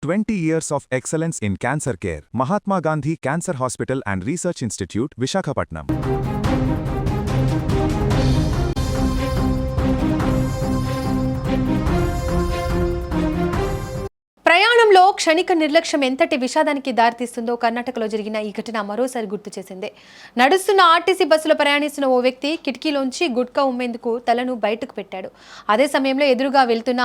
20 years of excellence in cancer care. Mahatma Gandhi Cancer Hospital and Research Institute, Visakhapatnam. ప్రయాణంలో క్షణిక నిర్లక్ష్యం ఎంతటి విషాదానికి దారితీస్తుందో కర్ణాటకలో జరిగిన ఈ ఘటన మరోసారి గుర్తు చేసింది. నడుస్తున్న ఆర్టీసీ బస్సులో ప్రయాణిస్తున్న ఓ వ్యక్తి కిటికీలోంచి గుట్కా ఉమ్మేందుకు తలను బయటకు పెట్టాడు. అదే సమయంలో ఎదురుగా వెళ్తున్న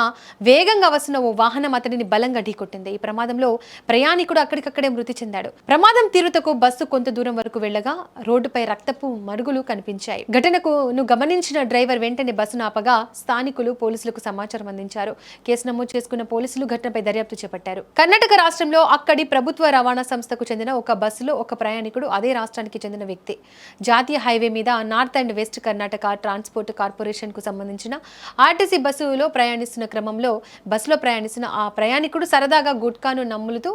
వేగంగా వస్తున్న ఓ వాహనం అతడిని బలంగా ఢీకొట్టింది. ఈ ప్రమాదంలో ప్రయాణికుడు అక్కడికక్కడే మృతి చెందాడు. ప్రమాదం తీరుతకు బస్సు కొంత దూరం వరకు వెళ్లగా రోడ్డుపై రక్తపు మరుగులు కనిపించాయి. ఘటనకు గమనించిన డ్రైవర్ వెంటనే బస్సును ఆపగా స్థానికులు పోలీసులకు సమాచారం అందించారు. కేసు నమోదు చేసుకున్న పోలీసులు ఘటనపై దర్యాప్తు చేపట్టారు. కర్ణాటక రాష్ట్రంలో అక్కడి ప్రభుత్వ రవాణా సంస్థకు చెందిన ఒక బస్సులో ఒక ప్రయాణికుడు అదే రాష్ట్రానికి చెందిన వ్యక్తి జాతీయ హైవే మీద north and west Karnataka transport corporation కు సంబంధించిన ఆర్టీసీ బస్సులో ప్రయాణిస్తున్న క్రమంలో బస్సులో ప్రయాణిస్తున్న ఆ ప్రయాణికుడు సరదాగా గుట్కాను నమ్ములుతూ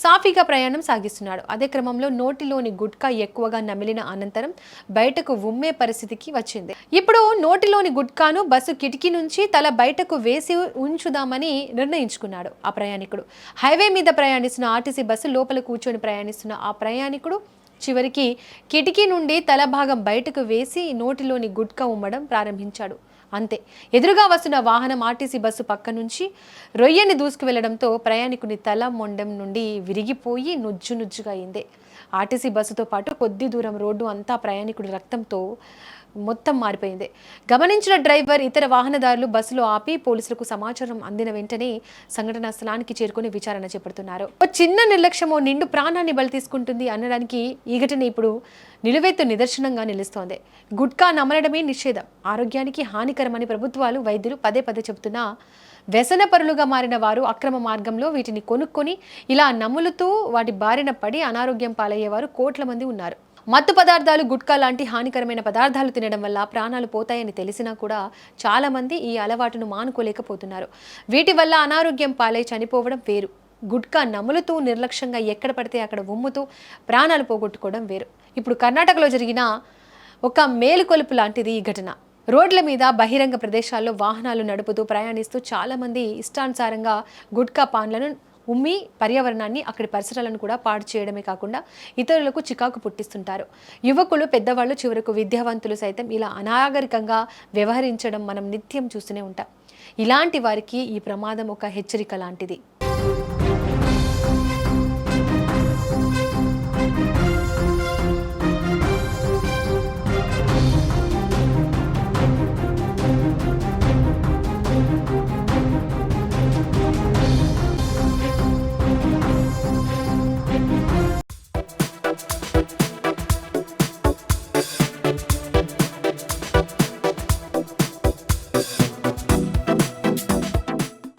సాఫీగా ప్రయాణం సాగిస్తున్నాడు. అదే క్రమంలో నోటిలోని గుట్కా ఎక్కువగా నమిలిన అనంతరం బయటకు ఉమ్మే పరిస్థితికి వచ్చింది. ఇప్పుడు నోటిలోని గుట్కాను బస్సు కిటికీ నుంచి తల బయటకు వేసి ఉంచుదామని నిర్ణయించుకున్నాడు ఆ ప్రయాణికుడు. హైవే మీద ప్రయాణిస్తున్న ఆర్టీసీ బస్సు లోపల కూర్చొని ప్రయాణిస్తున్న ఆ ప్రయాణికుడు చివరికి కిటికీ నుండి తల భాగం బయటకు వేసి నోటిలోని గుట్కా ఉమ్మడం ప్రారంభించాడు. అంతే, ఎదురుగా వస్తున్న వాహనం ఆర్టీసీ బస్సు పక్క నుంచి రొయ్యని దూసుకు వెళ్లడంతో ప్రయాణికుని తల మొండెం నుండి విరిగిపోయి నుజ్జుగా అయింది. ఆర్టీసీ బస్సుతో పాటు కొద్ది దూరం రోడ్డు అంతా ప్రయాణికుడి రక్తంతో మొత్తం మారిపోయింది. గమనించిన డ్రైవర్ ఇతర వాహనదారులు బస్సులో ఆపి పోలీసులకు సమాచారం అందిన వెంటనే సంఘటనా స్థలానికి చేరుకుని విచారణ చేపడుతున్నారు. ఓ చిన్న నిర్లక్ష్యమో నిండు ప్రాణాన్ని బలి తీసుకుంటుంది అనడానికి ఈ ఘటన ఇప్పుడు నిలువెత్తు నిదర్శనంగా నిలుస్తోంది. గుట్కా నమలడమే నిషేధం, ఆరోగ్యానికి హానికరమని ప్రభుత్వాలు వైద్యులు పదే చెబుతున్నా వ్యసనపరులుగా మారిన వారు అక్రమ మార్గంలో వీటిని కొనుక్కొని ఇలా నములుతూ వాటి బారిన పడి అనారోగ్యం పాలయ్యేవారు కోట్ల మంది ఉన్నారు. మత్తు పదార్థాలు, గుట్కా లాంటి హానికరమైన పదార్థాలు తినడం వల్ల ప్రాణాలు పోతాయని తెలిసినా కూడా చాలా మంది ఈ అలవాటును మానుకోలేకపోతున్నారు. వీటి వల్ల అనారోగ్యం పాలై చనిపోవడం వేరు, గుట్కా నములుతూ నిర్లక్ష్యంగా ఎక్కడ పడితే అక్కడ ఉమ్ముతూ ప్రాణాలు పోగొట్టుకోవడం వేరు. ఇప్పుడు కర్ణాటకలో జరిగిన ఒక మేలుకొలుపు లాంటిది ఈ ఘటన. రోడ్ల మీద బహిరంగ ప్రదేశాల్లో వాహనాలు నడుపుతూ ప్రయాణిస్తూ చాలా మంది ఇష్టానుసారంగా గుట్కా పాన్లను ఉమ్మి పర్యావరణాన్ని, అక్కడి పరిసరాలను కూడా పాడు చేయడమే కాకుండా ఇతరులకు చికాకు పుట్టిస్తుంటారు. యువకులు, పెద్దవాళ్ళు, చివరకు విద్యావంతులు సైతం ఇలా అనాగరికంగా వ్యవహరించడం మనం నిత్యం చూస్తూనే ఉంటాం. ఇలాంటి వారికి ఈ ప్రమాదం ఒక హెచ్చరిక లాంటిది.